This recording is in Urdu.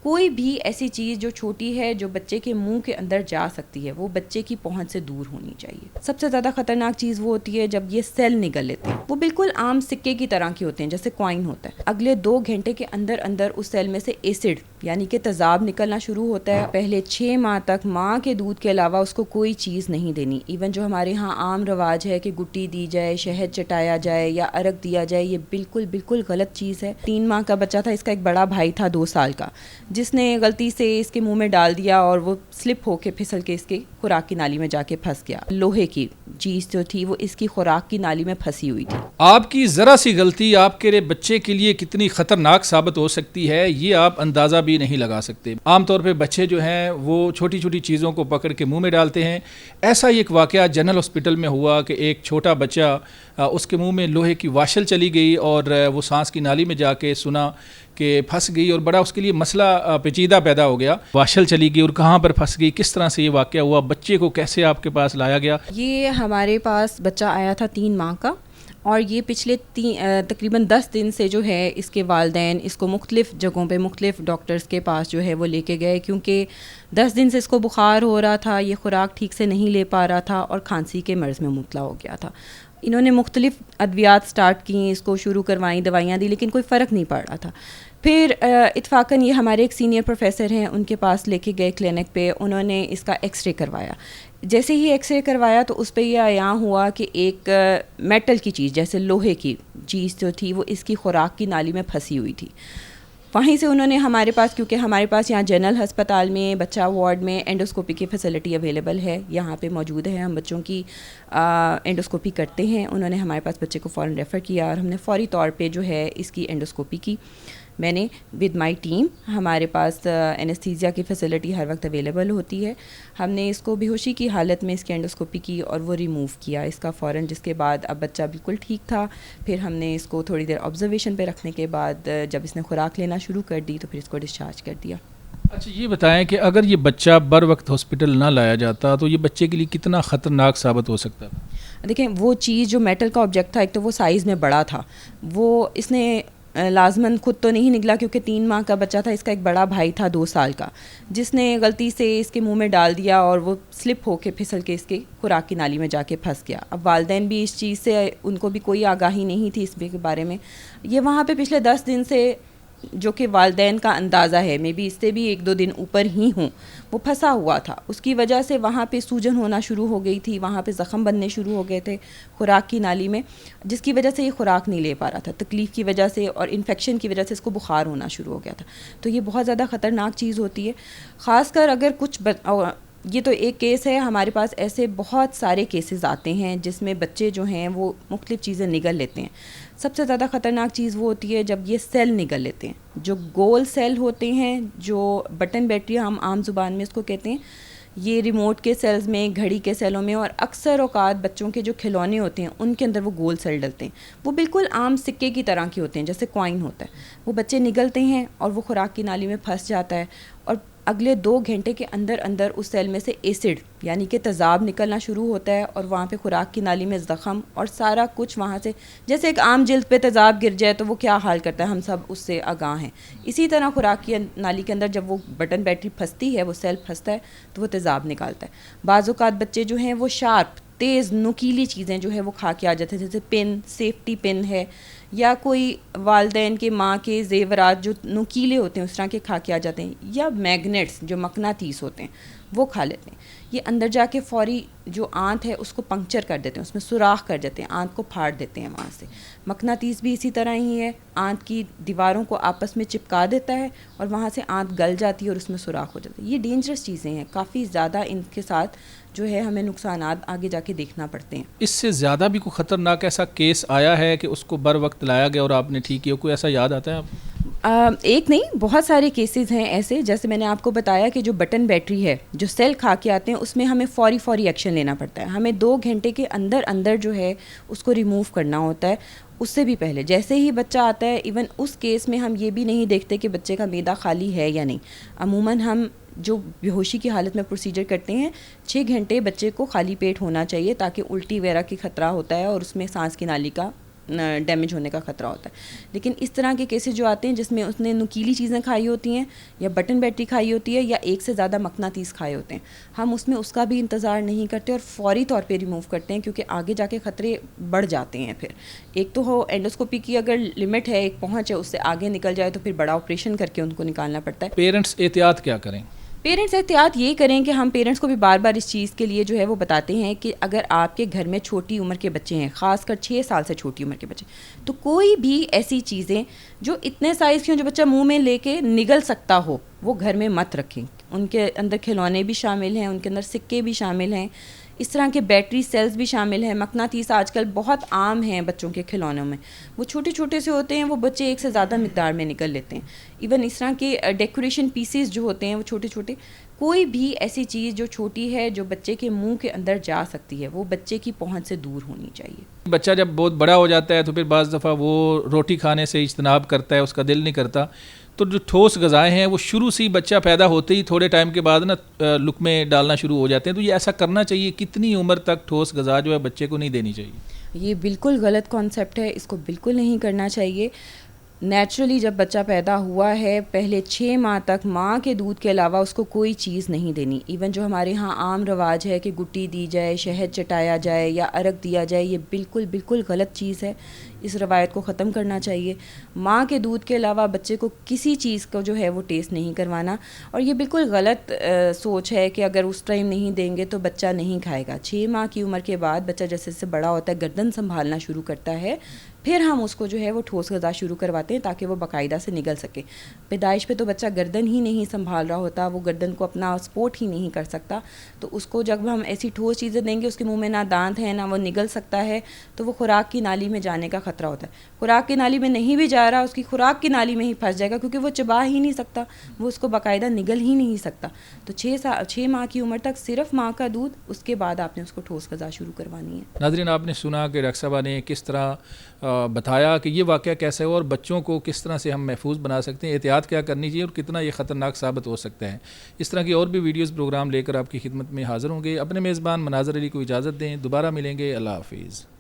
کوئی بھی ایسی چیز جو چھوٹی ہے جو بچے کے منہ کے اندر جا سکتی ہے وہ بچے کی پہنچ سے دور ہونی چاہیے. سب سے زیادہ خطرناک چیز وہ ہوتی ہے جب یہ سیل نگل لیتے ہیں. وہ بالکل عام سکے کی طرح کے ہوتے ہیں جیسے کوائن ہوتا ہے. اگلے 2 گھنٹے کے اندر اندر اس سیل میں سے ایسڈ یعنی کہ تیزاب نکلنا شروع ہوتا ہے. پہلے 6 ماہ تک ماں کے دودھ کے علاوہ اس کو کوئی چیز نہیں دینی. ایون جو ہمارے ہاں عام رواج ہے کہ گٹی دی جائے, شہد چٹایا جائے یا عرق دیا جائے, یہ بالکل بالکل غلط چیز ہے. 3 ماہ کا بچہ تھا, اس کا ایک بڑا بھائی تھا 2 سال کا, جس نے غلطی سے اس کے منہ میں ڈال دیا اور وہ سلپ ہو کے پھسل کے اس کے خوراک کی نالی میں جا کے پھنس گیا. لوہے کی چیز جو تھی وہ اس کی خوراک کی نالی میں پھنسی ہوئی تھی. آپ کی ذرا سی غلطی آپ کے بچے کے لیے کتنی خطرناک ثابت ہو سکتی ہے یہ آپ اندازہ بھی نہیں لگا سکتے. عام طور پہ بچے جو ہیں وہ چھوٹی چھوٹی چیزوں کو پکڑ کے منہ میں ڈالتے ہیں. ایسا ہی ایک واقعہ جنرل ہاسپٹل میں ہوا کہ ایک چھوٹا بچہ اس کے منہ میں لوہے کی واشل چلی گئی اور وہ سانس کی نالی میں جا کے سنا کہ پھنس گئی, اور بڑا اس کے لیے مسئلہ پیچیدہ پیدا ہو گیا. واشل چلی گئی اور کہاں پر پھنس گئی, کس طرح سے یہ واقعہ ہوا, بچے کو کیسے آپ کے پاس لایا گیا؟ یہ ہمارے پاس بچہ آیا تھا 3 ماہ کا, اور یہ پچھلے تقریباً 10 دن سے جو ہے اس کے والدین اس کو مختلف جگہوں پہ مختلف ڈاکٹرز کے پاس جو ہے وہ لے کے گئے, کیونکہ 10 دن سے اس کو بخار ہو رہا تھا, یہ خوراک ٹھیک سے نہیں لے پا رہا تھا اور کھانسی کے مرض میں مبتلا ہو گیا تھا. انہوں نے مختلف ادویات سٹارٹ کیں, اس کو شروع کروائیں, دوائیاں دی, لیکن کوئی فرق نہیں پڑ رہا تھا. پھر اتفاقاً یہ ہمارے ایک سینئر پروفیسر ہیں, ان کے پاس لے کے گئے کلینک پہ, انہوں نے اس کا ایکس رے کروایا. جیسے ہی ایکس رے کروایا تو اس پہ یہ عیاں ہوا کہ ایک میٹل کی چیز جیسے لوہے کی چیز جو تھی وہ اس کی خوراک کی نالی میں پھنسی ہوئی تھی. وہیں سے انہوں نے ہمارے پاس, کیونکہ ہمارے پاس یہاں جنرل ہسپتال میں بچہ وارڈ میں اینڈوسکوپی کی فیسلٹی اویلیبل ہے, یہاں پہ موجود ہے, ہم بچوں کی اینڈوسکوپی کرتے ہیں. انہوں نے ہمارے پاس بچے کو فوراً ریفر کیا اور ہم نے فوری طور پہ جو ہے اس کی اینڈوسکوپی کی. میں نے ود مائی ٹیم, ہمارے پاس اینستھیزیا کی فیسلٹی ہر وقت اویلیبل ہوتی ہے, ہم نے اس کو بے ہوشی کی حالت میں اس کی اینڈوسکوپی کی اور وہ ریموو کیا اس کا فوراً, جس کے بعد اب بچہ بالکل ٹھیک تھا. پھر ہم نے اس کو تھوڑی دیر آبزرویشن پہ رکھنے کے بعد جب اس نے خوراک لینا شروع کر دی تو پھر اس کو ڈسچارج کر دیا. اچھا یہ بتائیں کہ اگر یہ بچہ بر وقت ہاسپٹل نہ لایا جاتا تو یہ بچے کے لیے کتنا خطرناک ثابت ہو سکتا ہے؟ دیکھیں وہ چیز جو میٹل کا آبجیکٹ تھا, ایک تو وہ سائز میں بڑا تھا, وہ اس نے لازماً خود تو نہیں نکلا کیونکہ 3 ماہ کا بچہ تھا, اس کا ایک بڑا بھائی تھا 2 سال کا, جس نے غلطی سے اس کے منہ میں ڈال دیا اور وہ سلپ ہو کے پھسل کے اس کے خوراک کی نالی میں جا کے پھنس گیا. اب والدین بھی اس چیز سے, ان کو بھی کوئی آگاہی نہیں تھی اس کے بارے میں. یہ وہاں پہ پچھلے 10 دن سے جو کہ والدین کا اندازہ ہے, مے بی اس سے بھی 1-2 دن اوپر ہی ہوں, وہ پھنسا ہوا تھا. اس کی وجہ سے وہاں پہ سوجن ہونا شروع ہو گئی تھی, وہاں پہ زخم بننے شروع ہو گئے تھے خوراک کی نالی میں, جس کی وجہ سے یہ خوراک نہیں لے پا رہا تھا. تکلیف کی وجہ سے اور انفیکشن کی وجہ سے اس کو بخار ہونا شروع ہو گیا تھا. تو یہ بہت زیادہ خطرناک چیز ہوتی ہے, خاص کر اگر کچھ یہ تو ایک کیس ہے, ہمارے پاس ایسے بہت سارے کیسز آتے ہیں جس میں بچے جو ہیں وہ مختلف چیزیں نگل لیتے ہیں. سب سے زیادہ خطرناک چیز وہ ہوتی ہے جب یہ سیل نگل لیتے ہیں, جو گول سیل ہوتے ہیں, جو بٹن بیٹری ہم عام زبان میں اس کو کہتے ہیں. یہ ریموٹ کے سیلز میں, گھڑی کے سیلوں میں, اور اکثر اوقات بچوں کے جو کھلونے ہوتے ہیں ان کے اندر وہ گول سیل ڈلتے ہیں. وہ بالکل عام سکے کی طرح کے ہوتے ہیں جیسے کوائن ہوتا ہے. وہ بچے نگلتے ہیں اور وہ خوراک کی نالی میں پھنس جاتا ہے, اور اگلے 2 گھنٹے کے اندر اندر اس سیل میں سے ایسڈ یعنی کہ تیزاب نکلنا شروع ہوتا ہے, اور وہاں پہ خوراک کی نالی میں زخم اور سارا کچھ وہاں سے, جیسے ایک عام جلد پہ تیزاب گر جائے تو وہ کیا حال کرتا ہے, ہم سب اس سے آگاہ ہیں. اسی طرح خوراک کی نالی کے اندر جب وہ بٹن بیٹری پھنستی ہے, وہ سیل پھنستا ہے تو وہ تیزاب نکالتا ہے. بعض اوقات بچے جو ہیں وہ شارپ تیز نوکیلی چیزیں جو ہے وہ کھا کے آ جاتے ہیں, جیسے پن, سیفٹی پن ہے, یا کوئی والدین کے ماں کے زیورات جو نوکیلے ہوتے ہیں اس طرح کے کھا کے آ جاتے ہیں, یا میگنیٹس جو مقناطیس ہوتے ہیں وہ کھا لیتے ہیں. یہ اندر جا کے فوری جو آنت ہے اس کو پنکچر کر دیتے ہیں, اس میں سوراخ کر دیتے ہیں, آنت کو پھاڑ دیتے ہیں وہاں سے. مقناطیس بھی اسی طرح ہی ہے, آنت کی دیواروں کو آپس میں چپکا دیتا ہے اور وہاں سے آنت گل جاتی ہے اور اس میں سوراخ ہو جاتا ہے. یہ ڈینجرس چیزیں ہیں, کافی زیادہ ان کے ساتھ جو ہے ہمیں نقصانات آگے جا کے دیکھنا پڑتے ہیں. اس سے زیادہ بھی کوئی خطرناک ایسا کیس آیا ہے کہ اس کو بر وقت لایا گیا اور آپ نے ٹھیک کیا, کوئی ایسا یاد آتا ہے آپ؟ ایک نہیں, بہت سارے کیسز ہیں ایسے. جیسے میں نے آپ کو بتایا کہ جو بٹن بیٹری ہے, جو سیل کھا کے آتے ہیں, اس میں ہمیں فوری ایکشن لینا پڑتا ہے. ہمیں 2 گھنٹے کے اندر اندر جو ہے اس کو ریموو کرنا ہوتا ہے. اس سے بھی پہلے جیسے ہی بچہ آتا ہے, ایون اس کیس میں ہم یہ بھی نہیں دیکھتے کہ بچے کا معدہ خالی ہے یا نہیں. عموماً ہم جو بے ہوشی کی حالت میں پروسیجر کرتے ہیں, 6 گھنٹے بچے کو خالی پیٹ ہونا چاہیے تاکہ الٹی وغیرہ کی خطرہ ہوتا ہے اور اس میں سانس کی نالی کا ڈیمیج ہونے کا خطرہ ہوتا ہے. لیکن اس طرح کے کیسز جو آتے ہیں جس میں اس نے نکیلی چیزیں کھائی ہوتی ہیں یا بٹن بیٹری کھائی ہوتی ہے یا ایک سے زیادہ مقناطیس کھائے ہوتے ہیں, ہم اس میں اس کا بھی انتظار نہیں کرتے اور فوری طور پہ ریموو کرتے ہیں, کیونکہ آگے جا کے خطرے بڑھ جاتے ہیں. پھر ایک تو ہو اینڈوسکوپی کی اگر لمٹ ہے, ایک پہنچ ہے, اس سے آگے نکل جائے تو پھر بڑا آپریشن کر کے ان کو نکالنا پڑتا ہے. پیرنٹس احتیاط کیا کریں؟ پیرنٹس احتیاط یہ کریں کہ ہم پیرنٹس کو بھی بار بار اس چیز کے لیے جو ہے وہ بتاتے ہیں کہ اگر آپ کے گھر میں چھوٹی عمر کے بچے ہیں, خاص کر 6 سال سے چھوٹی عمر کے بچے, تو کوئی بھی ایسی چیزیں جو اتنے سائز کی ہوں جو بچہ منہ میں لے کے نگل سکتا ہو وہ گھر میں مت رکھیں. ان کے اندر کھلونے بھی شامل ہیں, ان کے اندر سکے بھی شامل ہیں, اس طرح کے بیٹری سیلز بھی شامل ہیں. مقناطیس آج کل بہت عام ہیں بچوں کے کھلونوں میں, وہ چھوٹے چھوٹے سے ہوتے ہیں, وہ بچے ایک سے زیادہ مقدار میں نکل لیتے ہیں. ایون اس طرح کے ڈیکوریشن پیسز جو ہوتے ہیں وہ چھوٹے چھوٹے, کوئی بھی ایسی چیز جو چھوٹی ہے جو بچے کے منہ کے اندر جا سکتی ہے وہ بچے کی پہنچ سے دور ہونی چاہیے. بچہ جب بہت بڑا ہو جاتا ہے تو پھر بعض دفعہ وہ روٹی کھانے سے اجتناب کرتا ہے, اس کا دل نہیں کرتا. تو جو ٹھوس غذائیں ہیں وہ شروع سے ہی بچہ پیدا ہوتے ہی تھوڑے ٹائم کے بعد نا لقمے ڈالنا شروع ہو جاتے ہیں. تو یہ ایسا کرنا چاہیے؟ کتنی عمر تک ٹھوس غذا جو ہے بچے کو نہیں دینی چاہیے؟ یہ بالکل غلط کانسیپٹ ہے, اس کو بالکل نہیں کرنا چاہیے. نیچرلی جب بچہ پیدا ہوا ہے پہلے 6 ماہ تک ماں کے دودھ کے علاوہ اس کو کوئی چیز نہیں دینی. ایون جو ہمارے ہاں عام رواج ہے کہ گٹی دی جائے, شہد چٹایا جائے یا عرق دیا جائے, یہ بالکل بالکل غلط چیز ہے. اس روایت کو ختم کرنا چاہیے. ماں کے دودھ کے علاوہ بچے کو کسی چیز کو جو ہے وہ ٹیسٹ نہیں کروانا. اور یہ بالکل غلط سوچ ہے کہ اگر اس ٹائم نہیں دیں گے تو بچہ نہیں کھائے گا. 6 ماہ کی عمر کے بعد بچہ جیسے جیسے بڑا ہوتا ہے, گردن سنبھالنا شروع کرتا ہے, پھر ہم اس کو جو ہے وہ ٹھوس غذا شروع کرواتے ہیں تاکہ وہ باقاعدہ سے نگل سکے. پیدائش پہ تو بچہ گردن ہی نہیں سنبھال رہا ہوتا, وہ گردن کو اپنا سپورٹ ہی نہیں کر سکتا. تو اس کو جب ہم ایسی ٹھوس چیزیں دیں گے, اس کے منہ میں نہ دانت ہے نہ وہ نگل سکتا ہے, تو وہ خوراک کی نالی میں جانے کا خطرہ ہوتا ہے. خوراک کی نالی میں نہیں بھی جا رہا, اس کی خوراک کی نالی میں ہی پھنس جائے گا, کیونکہ وہ چبا ہی نہیں سکتا, وہ اس کو باقاعدہ نگل ہی نہیں سکتا. تو 6 ماہ کی عمر تک صرف ماں کا دودھ, اس کے بعد آپ نے اس کو ٹھوس غذا شروع کروانی ہے. ناظرین, آپ نے سنا کہ ڈاکٹر صاحبہ نے کس طرح بتایا کہ یہ واقعہ کیسے ہو اور بچوں کو کس طرح سے ہم محفوظ بنا سکتے ہیں, احتیاط کیا کرنی چاہیے اور کتنا یہ خطرناک ثابت ہو سکتا ہے. اس طرح کی اور بھی ویڈیوز پروگرام لے کر آپ کی خدمت میں حاضر ہوں گے. اپنے میزبان مناظر علی کو اجازت دیں, دوبارہ ملیں گے. اللہ حافظ.